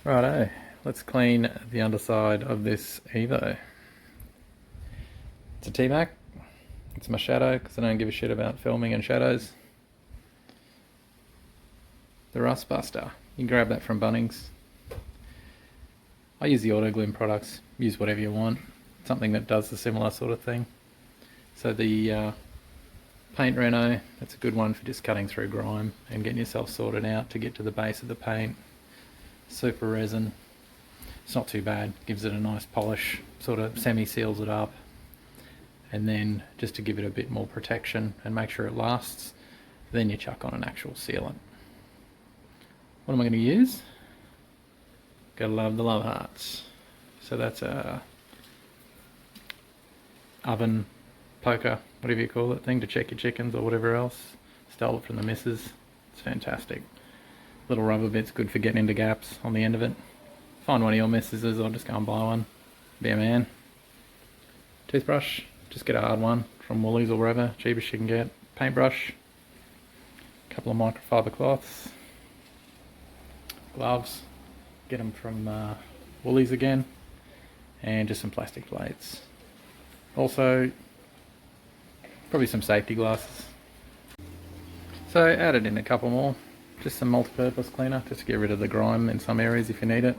Righto, let's clean the underside of this Evo. It's a TMak. It's my shadow because I don't give a shit about filming and shadows. The Rust Buster. You can grab that from Bunnings. I use the Auto Gloom products. Use whatever you want. Something that does the similar sort of thing. So the paint reno, that's a good one for just cutting through grime and getting yourself sorted out to get to the base of the paint. Super resin. It's not too bad. Gives it a nice polish. Sort of semi-seals it up. And then just to give it a bit more protection and make sure it lasts, then you chuck on an actual sealant. What am I going to use? Gotta love the love hearts. So that's a oven poker, whatever you call it, thing to check your chickens or whatever else. Stole it from the missus. It's fantastic. Little rubber bits, good for getting into gaps on the end of it. Find one of your missuses, I'll just go and buy one. Be a man. Toothbrush, just get a hard one from Woolies or wherever, cheapest you can get. Paintbrush, a couple of microfiber cloths, gloves, get them from Woolies again, and just some plastic plates. Also, probably some safety glasses. So added in a couple more, just some multi-purpose cleaner, just to get rid of the grime in some areas if you need it.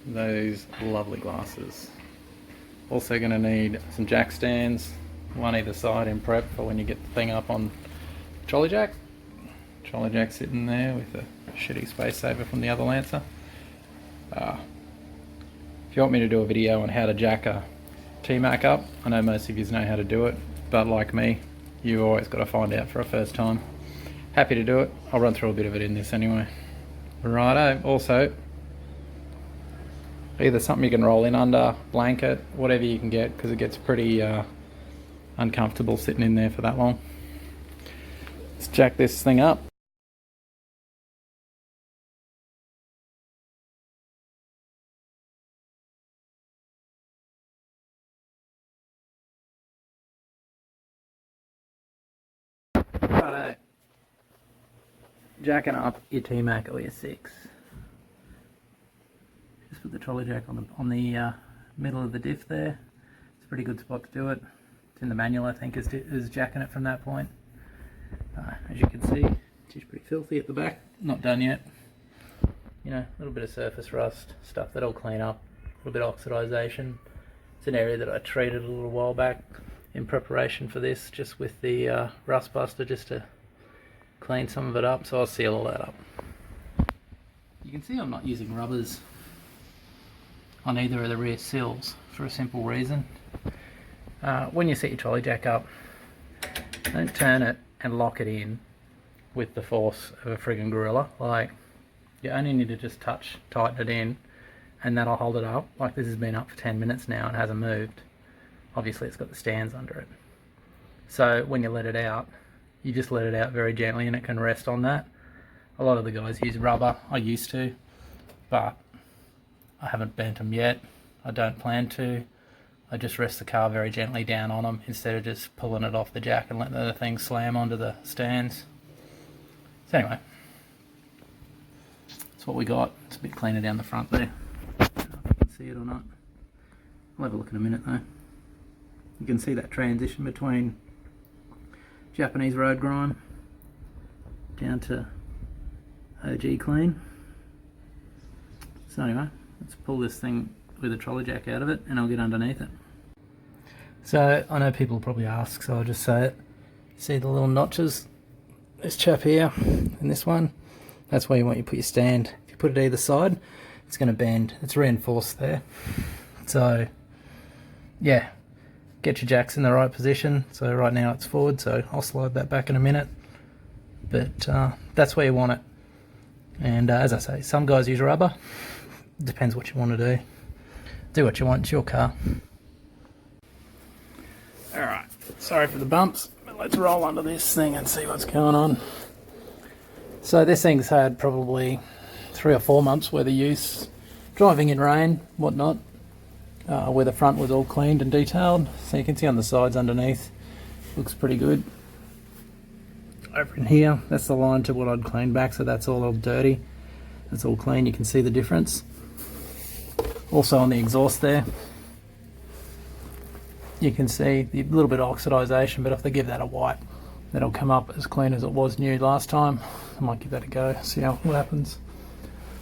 Those lovely glasses. Also going to need some jack stands, one either side in prep for when you get the thing up on trolley jack. Trolley jack sitting there with a shitty space saver from the other Lancer. If you want me to do a video on how to jack a TMak up, I know most of you know how to do it, but like me, you always got to find out for a first time. Happy to do it. I'll run through a bit of it in this anyway. Righto, also, either something you can roll in under, blanket, whatever you can get, because it gets pretty uncomfortable sitting in there for that long. Let's jack this thing up. Righto. Jacking up your TMak or your 6. Just put the trolley jack on the middle of the diff there. It's a pretty good spot to do it. It's in the manual, I think, is jacking it from that point. As you can see, it's pretty filthy at the back. Not done yet. You know, a little bit of surface rust, stuff that'll clean up, a little bit of oxidization. It's an area that I treated a little while back in preparation for this, just with the Rust Buster, just to clean some of it up, so I'll seal all that up. You can see I'm not using rubbers on either of the rear sills for a simple reason. When you set your trolley jack up, don't turn it and lock it in with the force of a friggin' gorilla. Like, you only need to just tighten it in, and that'll hold it up. Like, this has been up for 10 minutes now and hasn't moved. Obviously it's got the stands under it. So when you let it out, you just let it out very gently and it can rest on that. A lot of the guys use rubber. I used to, but I haven't bent them yet. I don't plan to. I just rest the car very gently down on them instead of just pulling it off the jack and letting the thing slam onto the stands. So anyway, that's what we got. It's a bit cleaner down the front there. I don't know if you can see it or not. I'll have a look in a minute though. You can see that transition between Japanese road grime down to OG clean. So anyway, let's pull this thing with a trolley jack out of it and I'll get underneath it. So I know people probably ask, so I'll just say it. See the little notches? This chap here and this one, that's where you want to put your stand. If you put it either side, it's going to bend. It's reinforced there. So yeah, get your jacks in the right position. So right now it's forward, so I'll slide that back in a minute. But that's where you want it. And as I say, some guys use rubber. Depends what you want to do. Do what you want, it's your car. Alright, sorry for the bumps, but let's roll under this thing and see what's going on. So this thing's had probably 3 or 4 months worth of use, driving in rain, whatnot, where the front was all cleaned and detailed. So you can see on the sides underneath, looks pretty good. Over in here, that's the line to what I'd cleaned back, so that's all dirty. It's all clean, you can see the difference. Also on the exhaust there, you can see the little bit of oxidisation, but if they give that a wipe, that'll come up as clean as it was new last time. I might give that a go, see what happens.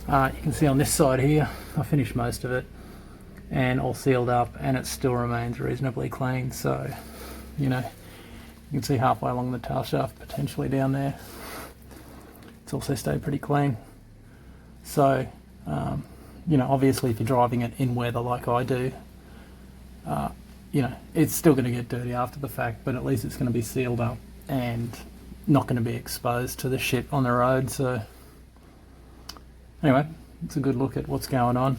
You can see on this side here, I finished most of it and all sealed up, and it still remains reasonably clean. So, you know, you can see halfway along the tail shaft, potentially down there. It's also stayed pretty clean. So, you know, obviously if you're driving it in weather like I do, you know, it's still going to get dirty after the fact, but at least it's going to be sealed up and not going to be exposed to the shit on the road. So anyway, it's a good look at what's going on.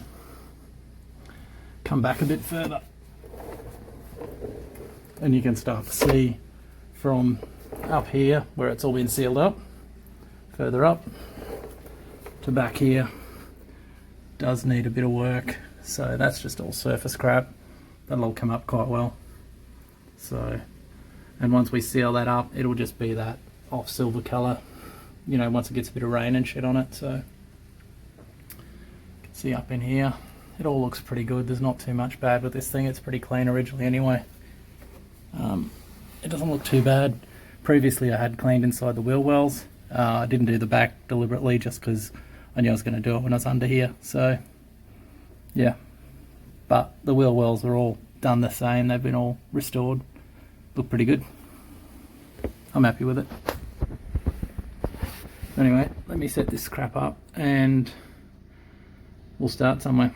Come back a bit further and you can start to see from up here where it's all been sealed up, further up to back here, does need a bit of work. So that's just all surface crap. That'll all come up quite well. So, and once we seal that up, it'll just be that off silver colour, you know, once it gets a bit of rain and shit on it. So you can see up in here, it all looks pretty good. There's not too much bad with this thing. It's pretty clean originally anyway. It doesn't look too bad. Previously I had cleaned inside the wheel wells. I didn't do the back deliberately just because I knew I was going to do it when I was under here. So yeah, but the wheel wells are all done the same. They've been all restored. Look pretty good. I'm happy with it. Anyway, let me set this crap up and we'll start somewhere.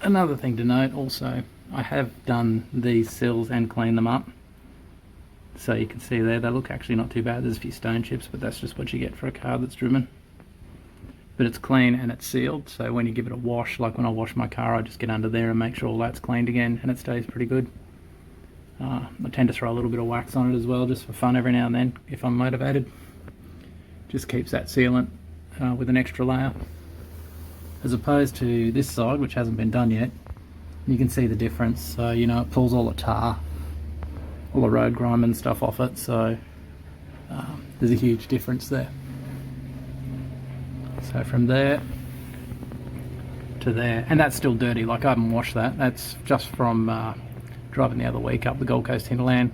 Another thing to note also, I have done these sills and cleaned them up. So you can see there, they look actually not too bad. There's a few stone chips, but that's just what you get for a car that's driven. But it's clean and it's sealed, so when you give it a wash, like when I wash my car, I just get under there and make sure all that's cleaned again, and it stays pretty good. I tend to throw a little bit of wax on it as well, just for fun every now and then, if I'm motivated. Just keeps that sealant with an extra layer. As opposed to this side, which hasn't been done yet, you can see the difference. So, you know, it pulls all the tar, all the road grime and stuff off it, so there's a huge difference there. So from there to there, and that's still dirty, like I haven't washed that. That's just from driving the other week up the Gold Coast hinterland.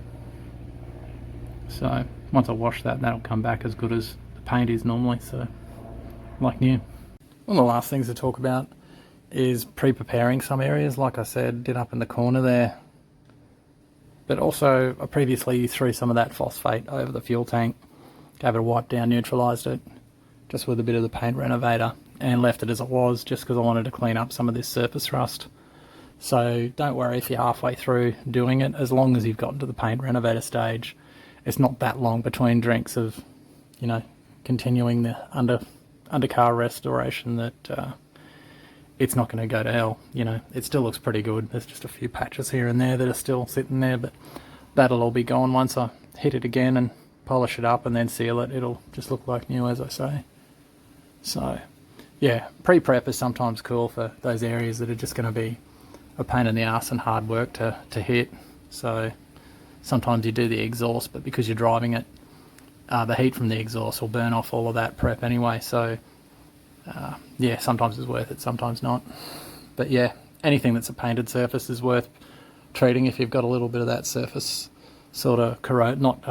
So once I wash that, that'll come back as good as the paint is normally, so like new. One of the last things to talk about is pre-preparing some areas. Like I said, did up in the corner there, but also I previously threw some of that phosphate over the fuel tank, gave it a wipe down, neutralised it just with a bit of the paint renovator, and left it as it was just because I wanted to clean up some of this surface rust. So don't worry if you're halfway through doing it, as long as you've gotten to the paint renovator stage. It's not that long between drinks of, you know, continuing the undercar restoration that it's not going to go to hell. You know, it still looks pretty good. There's just a few patches here and there that are still sitting there, but that'll all be gone once I hit it again and polish it up and then seal it. It'll just look like new, as I say. So yeah, pre-prep is sometimes cool for those areas that are just going to be a pain in the ass and hard work to hit. So sometimes you do the exhaust, but because you're driving it, the heat from the exhaust will burn off all of that prep anyway. So yeah, sometimes it's worth it, sometimes not. But yeah, anything that's a painted surface is worth treating if you've got a little bit of that surface sort of corrode, not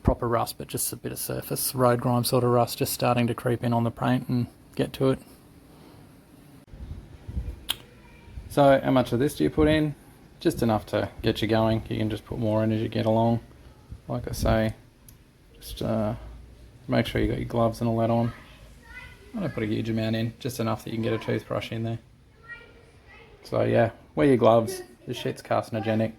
proper rust, but just a bit of surface road grime sort of rust just starting to creep in on the paint and get to it. So how much of this do you put in? Just enough to get you going. You can just put more in as you get along. Like I say, just make sure you got your gloves and all that on. I don't put a huge amount in, just enough that you can get a toothbrush in there. So yeah, wear your gloves. This shit's carcinogenic.